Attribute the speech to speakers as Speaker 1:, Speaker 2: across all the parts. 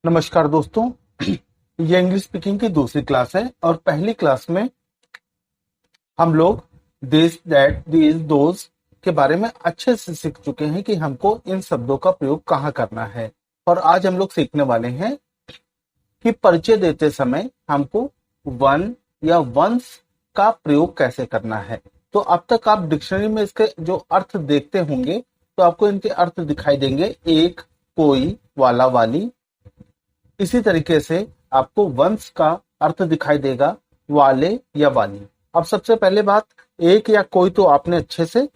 Speaker 1: नमस्कार दोस्तों। ये इंग्लिश स्पीकिंग की दूसरी क्लास है और पहली क्लास में हम लोग दिस दैट दीज दोज के बारे में अच्छे से सीख चुके हैं कि हमको इन शब्दों का प्रयोग कहाँ करना है। और आज हम लोग सीखने वाले हैं कि परिचय देते समय हमको वन या वंस का प्रयोग कैसे करना है। तो अब तक आप डिक्शनरी में इसके जो अर्थ देखते होंगे तो आपको इनके अर्थ दिखाई देंगे, एक, कोई, वाला, वाली। इसी तरीके से आपको वंश का अर्थ दिखाई देगा, वाले या वाली। अब सबसे पहले बात, एक या कोई तो आपने अच्छे से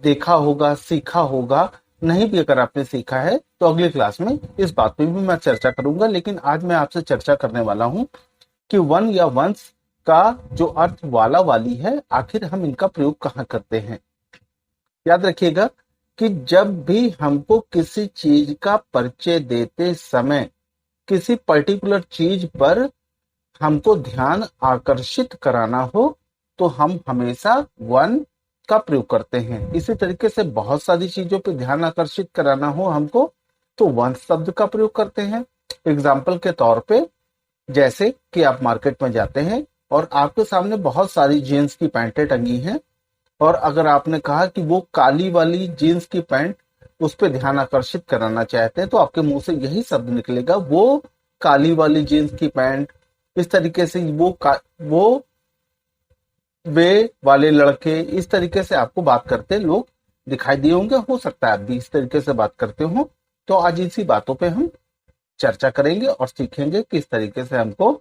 Speaker 1: देखा होगा, सीखा होगा। नहीं भी अगर आपने सीखा है तो अगली क्लास में इस बात पे भी मैं चर्चा करूंगा, लेकिन आज मैं आपसे चर्चा करने वाला हूं कि वन या वंश का जो अर्थ वाला, वाली है, आखिर हम इनका प्रयोग कहाँ करते हैं। याद रखिएगा कि जब भी हमको किसी चीज का परिचय देते समय किसी पर्टिकुलर चीज पर हमको ध्यान आकर्षित कराना हो तो हम हमेशा वन का प्रयोग करते हैं। इसी तरीके से बहुत सारी चीजों पर ध्यान आकर्षित कराना हो हमको तो वन शब्द का प्रयोग करते हैं। एग्जाम्पल के तौर पे, जैसे कि आप मार्केट में जाते हैं और आपके सामने बहुत सारी जीन्स की पैंटें टंगी हैं और अगर आपने कहा कि वो काली वाली जीन्स की पैंट, उस पर ध्यान आकर्षित कराना चाहते हैं तो आपके मुंह से यही शब्द निकलेगा, वो काली वाली जीन्स की पैंट। इस तरीके से वो वे वाले लड़के, इस तरीके से आपको बात करते लोग दिखाई दिए होंगे। हो सकता है आप भी इस तरीके से बात करते हो। तो आज इसी बातों पे हम चर्चा करेंगे और सीखेंगे किस तरीके से हमको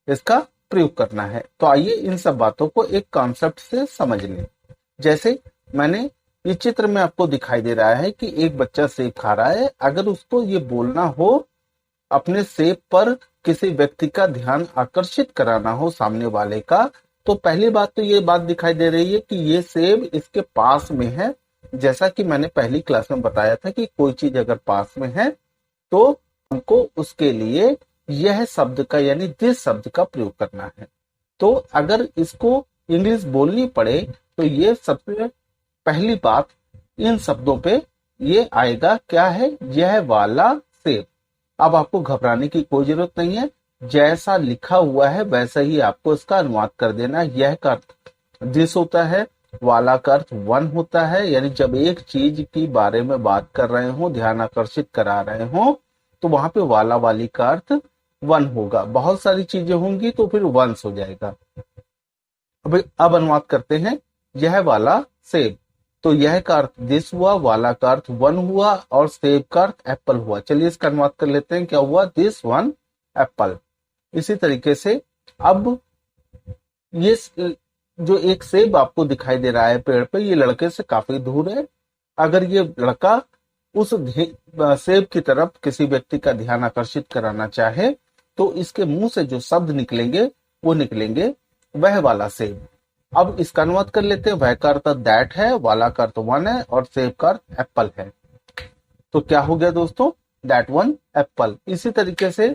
Speaker 1: इसका प्रयोग करना है। तो आइए इन सब बातों को एक कॉन्सेप्ट से समझ लें। जैसे मैंने ये चित्र में आपको दिखाई दे रहा है कि एक बच्चा सेब खा रहा है। अगर उसको ये बोलना हो, अपने सेब पर किसी व्यक्ति का ध्यान आकर्षित कराना हो सामने वाले का, तो पहली बात तो ये बात दिखाई दे रही है कि ये सेब इसके पास में है। जैसा कि मैंने पहली क्लास में बताया था कि कोई चीज अगर पास में है तो हमको उसके लिए यह शब्द का यानी दिस शब्द का प्रयोग करना है। तो अगर इसको इंग्लिश बोलनी पड़े तो ये सबसे पहली बात इन शब्दों पे ये आएगा, क्या है, यह वाला सेब। अब आपको घबराने की कोई जरूरत नहीं है, जैसा लिखा हुआ है वैसा ही आपको इसका अनुवाद कर देना। यह का अर्थ दिस होता है, वाला का अर्थ वन होता है, यानी जब एक चीज की बारे में बात कर रहे हो, ध्यान आकर्षित करा रहे हो, तो वहां पे वाला वाली का अर्थ वन होगा। बहुत सारी चीजें होंगी तो फिर वंस हो जाएगा। अब अनुवाद करते हैं, यह वाला सेब। तो यह का अर्थ दिस हुआ, वाला का अर्थ वन हुआ और सेब का अर्थ एप्पल हुआ। चलिए इसका अनुवाद कर लेते हैं, क्या हुआ, दिस वन एप्पल। इसी तरीके से अब ये जो एक सेब आपको दिखाई दे रहा है पेड़ पे, ये लड़के से काफी दूर है। अगर ये लड़का उस सेब की तरफ किसी व्यक्ति का ध्यान आकर्षित कराना चाहे तो इसके मुंह से जो शब्द निकलेंगे वो निकलेंगे वह वाला सेब। अब इसका अनुवाद कर लेते हैं। वह का अर्थ दैट है, वाला का अर्थ वन है और सेब का अर्थ एप्पल है। तो क्या हो गया दोस्तों, दैट वन एप्पल। इसी तरीके से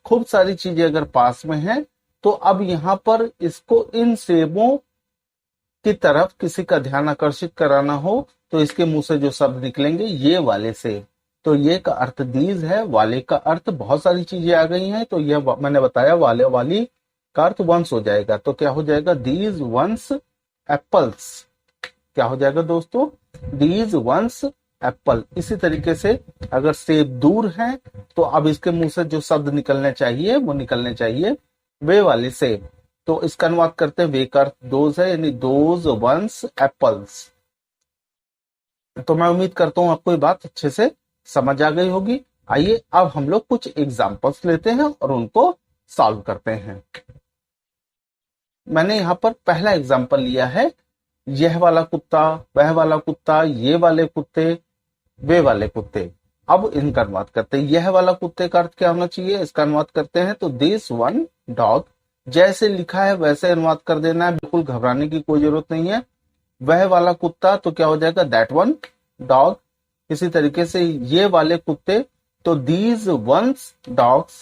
Speaker 1: खूब सारी चीजें अगर पास में हैं तो अब यहाँ पर इसको इन सेबों की तरफ किसी का ध्यान आकर्षित कराना हो तो इसके मुंह से जो शब्द निकलेंगे, ये वाले सेब। तो ये का अर्थ दीज है, वाले का अर्थ बहुत सारी चीजें आ गई हैं तो यह मैंने बताया वाले वाली का अर्थ वंस हो जाएगा। तो क्या हो जाएगा, दीज वंस एप्पल्स। क्या हो जाएगा दोस्तों, दीज वंस एप्पल। इसी तरीके से अगर सेब दूर है तो अब इसके मुंह से जो शब्द निकलने चाहिए वो निकलने चाहिए वे वाले सेब। तो इसका अनुवाद करते हैं, वे का अर्थ दोज है, यानी दोज वंस एप्पल्स। तो मैं उम्मीद करता हूं आपको ये बात अच्छे से समझ आ गई होगी। आइए अब हम लोग कुछ एग्जाम्पल्स लेते हैं और उनको सॉल्व करते हैं। मैंने यहाँ पर पहला एग्जाम्पल लिया है, यह वाला कुत्ता, वह वाला कुत्ता, ये वाले कुत्ते, वे वाले कुत्ते। अब इनका अनुवाद करते हैं। यह वाला कुत्ते का अर्थ क्या होना चाहिए, इसका अनुवाद करते हैं तो दिस वन डॉग। जैसे लिखा है वैसे अनुवाद कर देना है, बिल्कुल घबराने की कोई जरूरत नहीं है। वह वाला कुत्ता तो क्या हो जाएगा, दैट वन डॉग। इसी तरीके से ये वाले कुत्ते तो दीज वंस डॉग्स।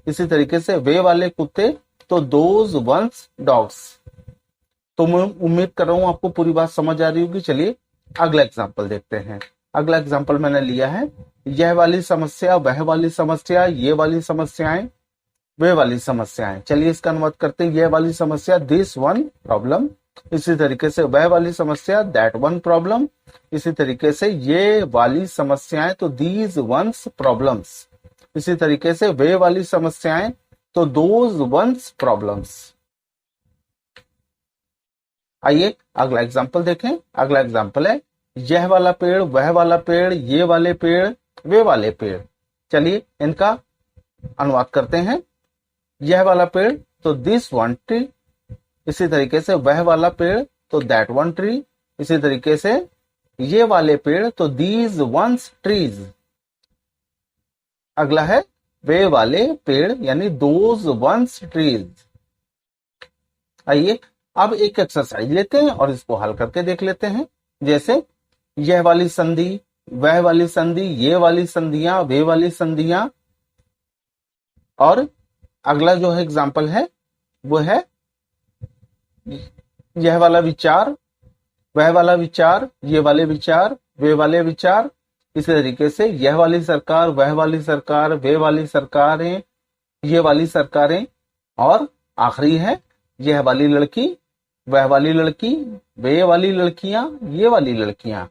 Speaker 1: इसी तरीके से वे वाले कुत्ते तो दोज वंस डॉग्स। तो मैं उम्मीद कर रहा हूं आपको पूरी बात समझ आ रही होगी। चलिए अगला एग्जाम्पल देखते हैं। अगला एग्जांपल मैंने लिया है, यह वाली समस्या, वह वाली समस्या, ये वाली समस्याएं, वे वाली समस्याएं। चलिए इसका अनुवाद करते हैं। यह वाली समस्या, दिस वन प्रॉब्लम। इसी तरीके से वह वाली समस्या, दैट वन प्रॉब्लम। इसी तरीके से ये वाली समस्याएं, तो दीज वंस प्रॉब्लम्स। इसी तरीके से वे वाली समस्याएं, तो दोज वंस प्रॉब्लम्स। आइए अगला एग्जाम्पल देखें। अगला एग्जाम्पल है, यह वाला पेड़, वह वाला पेड़, ये वाले पेड़, वे वाले पेड़। चलिए इनका अनुवाद करते हैं। यह वाला पेड़, तो दिस वन ट्री। इसी तरीके से वह वाला पेड़, तो दैट वन ट्री। इसी तरीके से ये वाले पेड़, तो दीज वंस ट्रीज। अगला है वे वाले पेड़, यानी दोज वंस ट्रीज। आइए अब एक एक्सरसाइज लेते हैं और इसको हल करके देख लेते हैं। जैसे यह वाली संधि, वह वाली संधि, ये वाली संधियां, वे वाली संधियां। और अगला जो है एग्जाम्पल है वो है यह वाला विचार, वह वाला विचार, ये वाले विचार, वे वाले विचार। इसी तरीके से यह वाली सरकार, वह वाली सरकार, वे वाली सरकारें, ये वाली सरकारें। और आखिरी है यह वाली लड़की, वह वाली लड़की, वे वाली लड़कियां, ये वाली लड़कियां।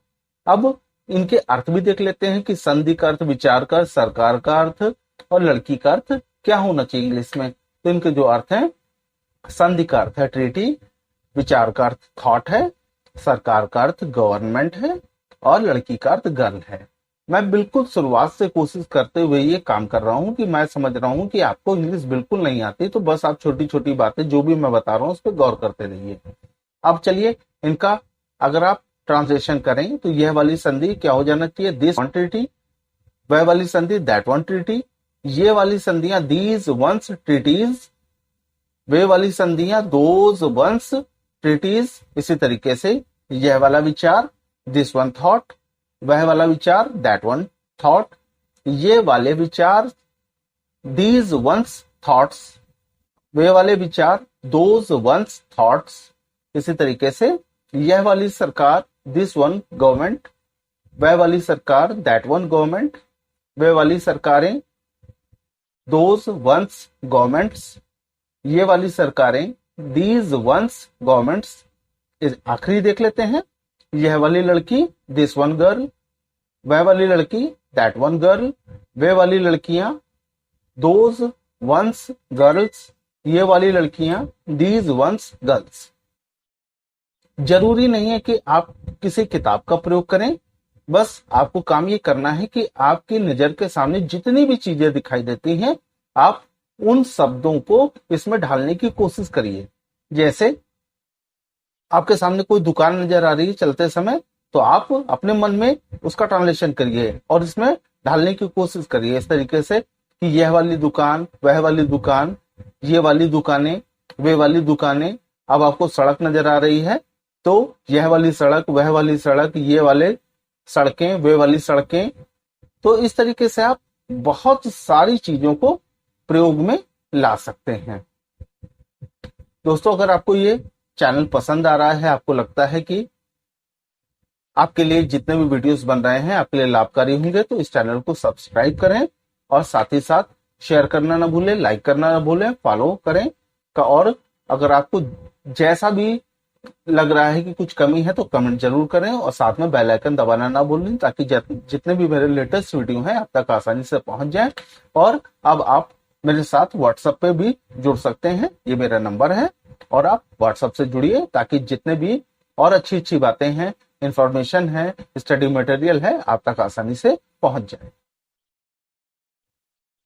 Speaker 1: अब इनके अर्थ भी देख लेते हैं कि संधि का अर्थ, विचार का अर्थ, सरकार का अर्थ और लड़की का अर्थ क्या होना चाहिए इंग्लिश में। तो इनके जो अर्थ है, संधि का अर्थ है ट्रीटी, विचार का अर्थ थॉट है, सरकार का अर्थ गवर्नमेंट है और लड़की का अर्थ गर्ल है। मैं बिल्कुल शुरुआत से कोशिश करते हुए ये काम कर रहा हूं कि मैं समझ रहा हूं कि आपको इंग्लिश बिल्कुल नहीं आती, तो बस आप छोटी छोटी बातें जो भी मैं बता रहा हूं उस पर गौर करते रहिए। अब चलिए इनका अगर आप ट्रांसलेशन करें तो यह वाली संधि क्या हो जाना चाहिए, दिस वन ट्रीटी। वह वाली संधि, दैट वन ट्रीटी। ये वाली संधियां, दीज वंस ट्रीटीज। वे वाली संधियां, दोज वंस ट्रीटीज। इसी तरीके से यह वाला विचार, दिस वन थॉट। वह वाला विचार, दैट वन थॉट। ये वाले विचार, दीज वंस थॉट्स। वे वाले विचार, दोज वंस थॉट्स। इसी तरीके से यह वाली सरकार, दिस वन गवर्नमेंट। वह वाली सरकार, दैट वन गवर्नमेंट। वे वाली सरकारें, दोज वंस गवर्नमेंट्स। ये वाली सरकारें, दीज वंस गवर्नमेंट्स। आखिरी देख लेते हैं, यह वाली लड़की, दिस वन गर्ल। वह वाली लड़की, दैट वन गर्ल। वे वाली लड़कियां, दोज वंस गर्ल्स। ये वाली लड़कियां, दीज वंस गर्ल्स। जरूरी नहीं है कि आप किसी किताब का प्रयोग करें, बस आपको काम ये करना है कि आपकी नजर के सामने जितनी भी चीजें दिखाई देती हैं, आप उन शब्दों को इसमें ढालने की कोशिश करिए। जैसे आपके सामने कोई दुकान नजर आ रही है चलते समय, तो आप अपने मन में उसका ट्रांसलेशन करिए और इसमें ढालने की कोशिश करिए इस तरीके से कि यह वाली दुकान, वह वाली दुकान, ये वाली दुकानें, वे वाली दुकानें। अब आपको सड़क नजर आ रही है, तो यह वाली सड़क, वह वाली सड़क, ये वाले सड़कें, वे वाली सड़कें। तो इस तरीके से आप बहुत सारी चीजों को प्रयोग में ला सकते हैं। दोस्तों, अगर आपको ये चैनल पसंद आ रहा है, आपको लगता है कि आपके लिए जितने भी वीडियोस बन रहे हैं आपके लिए लाभकारी होंगे, तो इस चैनल को सब्सक्राइब करें और साथ ही साथ शेयर करना ना भूलें, लाइक करना ना भूलें, फॉलो करें। और अगर आपको जैसा भी लग रहा है कि कुछ कमी है तो कमेंट जरूर करें और साथ में बेल आइकन दबाना ना भूलें, ताकि जितने भी मेरे लेटेस्ट वीडियो हैं आप तक आसानी से पहुंच जाए। और अब आप मेरे साथ व्हाट्सएप पे भी जुड़ सकते हैं, ये मेरा नंबर है और आप व्हाट्सएप से जुड़िए ताकि जितने भी और अच्छी अच्छी बातें हैं, इंफॉर्मेशन है, स्टडी मटेरियल है, आप तक आसानी से पहुंच जाए।